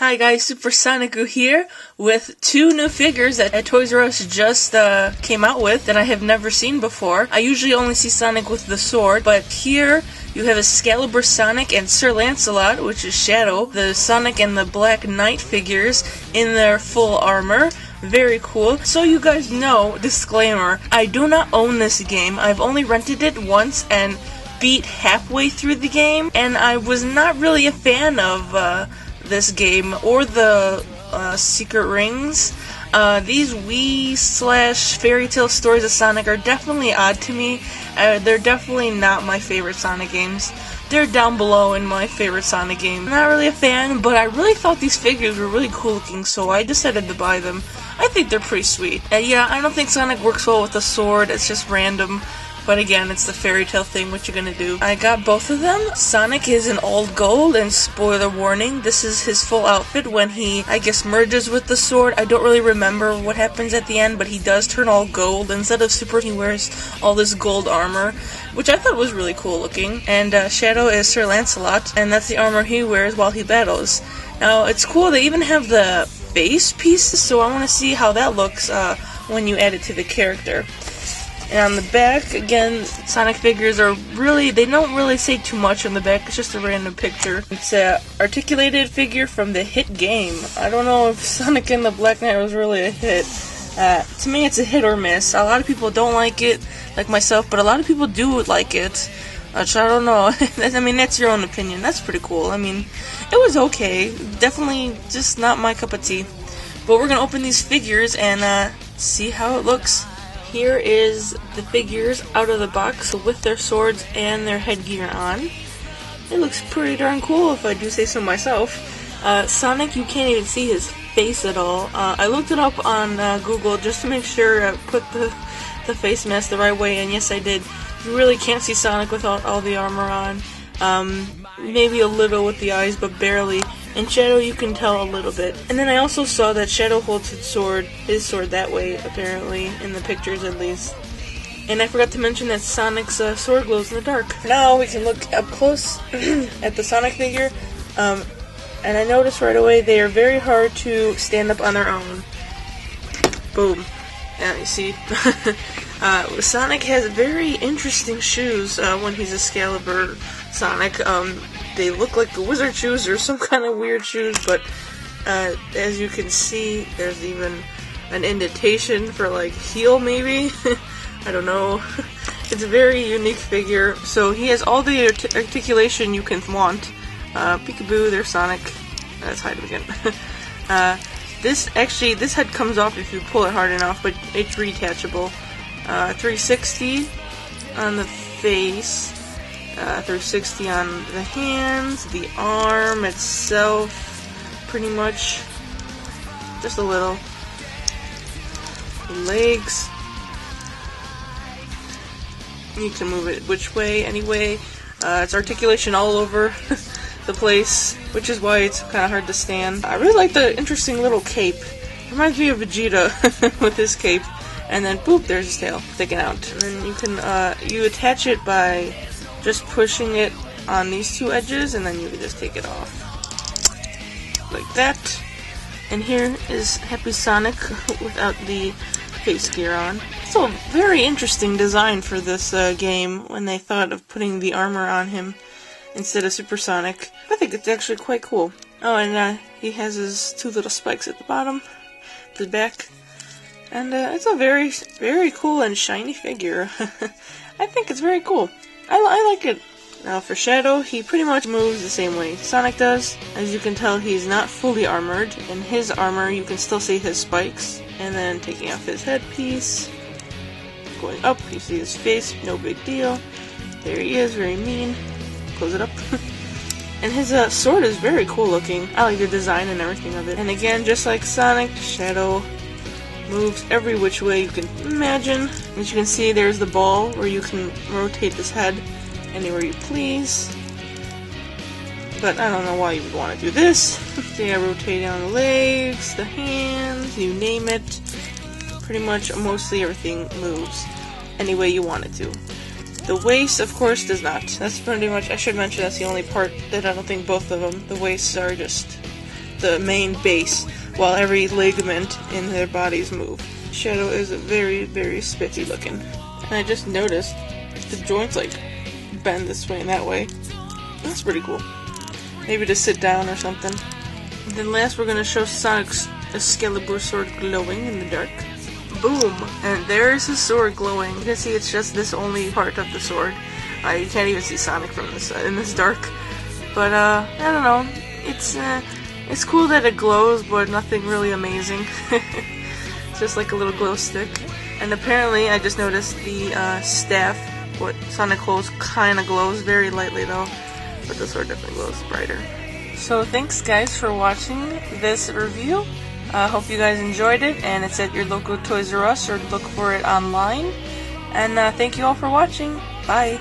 Hi guys, SuupaSonikku here with two new figures that Toys R Us just came out with that I have never seen before. I usually only see Sonic with the sword, but here you have Excalibur Sonic and Sir Lancelot, which is Shadow, the Sonic and the Black Knight figures in their full armor. Very cool. So you guys know, disclaimer, I do not own this game. I've only rented it once and beat halfway through the game, and I was not really a fan of this game or the secret rings. These Wii/fairy tale stories of Sonic are definitely odd to me. They're definitely not my favorite Sonic games. They're down below in my favorite Sonic game. I'm not really a fan, but I really thought these figures were really cool looking, so I decided to buy them. I think they're pretty sweet. Yeah, I don't think Sonic works well with the sword. It's just random. But again, it's the fairy tale thing, what you gonna do. I got both of them. Sonic is in all gold, and spoiler warning, this is his full outfit when he, I guess, merges with the sword. I don't really remember what happens at the end, but he does turn all gold. Instead of super, he wears all this gold armor, which I thought was really cool looking. And Shadow is Sir Lancelot, and that's the armor he wears while he battles. Now, it's cool, they even have the face pieces, so I want to see how that looks when you add it to the character. And on the back, again, Sonic figures are really, they don't really say too much on the back, it's just a random picture. It's an articulated figure from the hit game. I don't know if Sonic and the Black Knight was really a hit. To me, it's a hit or miss. A lot of people don't like it, like myself, but a lot of people do like it. Which I don't know. I mean, that's your own opinion. That's pretty cool. I mean, it was okay. Definitely just not my cup of tea. But we're going to open these figures and see how it looks. Here is the figures out of the box with their swords and their headgear on. It looks pretty darn cool if I do say so myself. Sonic, you can't even see his face at all. I looked it up on Google just to make sure I put the face mask the right way, and yes I did. You really can't see Sonic without all the armor on. Maybe a little with the eyes, but barely. And Shadow, you can tell a little bit. And then I also saw that Shadow holds his sword that way, apparently, in the pictures at least. And I forgot to mention that Sonic's sword glows in the dark. Now we can look up close at the Sonic figure. And I noticed right away they are very hard to stand up on their own. Boom. Yeah, you see? Sonic has very interesting shoes when he's Excalibur Sonic. They look like the wizard shoes or some kind of weird shoes, but as you can see, there's even an indentation for like heel maybe. I don't know. It's a very unique figure. So he has all the articulation you can want. Peekaboo, there's Sonic. Let's hide him again. This head comes off if you pull it hard enough, but it's retachable. 360 on the face. 360 on the hands, the arm itself, pretty much, just a little. The legs, you can move it which way, anyway. It's articulation all over the place, which is why it's kind of hard to stand. I really like the interesting little cape. It reminds me of Vegeta with his cape. And then, boop, there's his tail sticking out. And then you can, you attach it by just pushing it on these two edges, and then you can just take it off. Like that. And here is Happy Sonic without the face gear on. It's a very interesting design for this game when they thought of putting the armor on him instead of Supersonic. I think it's actually quite cool. Oh, and he has his two little spikes at the bottom, his back. And it's a very, very cool and shiny figure. I think it's very cool. I like it. Now for Shadow, he pretty much moves the same way Sonic does. As you can tell, he's not fully armored. In his armor, you can still see his spikes. And then taking off his headpiece. Going up, you see his face, no big deal. There he is, very mean. Close it up. And his sword is very cool looking. I like the design and everything of it. And again, just like Sonic, Shadow moves every which way you can imagine. As you can see, there's the ball where you can rotate this head anywhere you please. But I don't know why you would want to do this. So yeah, rotate on the legs, the hands, you name it. Pretty much mostly everything moves any way you want it to. The waist, of course, does not. That's pretty much, I should mention that's the only part that I don't think both of them, the waists are just the main base, while every ligament in their bodies move. Shadow is very, very spiffy looking. And I just noticed the joints like bend this way and that way. That's pretty cool. Maybe to sit down or something. And then last we're going to show Sonic's Excalibur sword glowing in the dark. Boom! And there's his sword glowing. You can see it's just this only part of the sword. You can't even see Sonic from this in this dark. But I don't know. It's cool that it glows, but nothing really amazing. It's just like a little glow stick. And apparently, I just noticed the staff, what Sonic holds, kind of glows very lightly though. But the sword definitely glows brighter. So thanks guys for watching this review. Hope you guys enjoyed it, and it's at your local Toys R Us or look for it online. And thank you all for watching. Bye!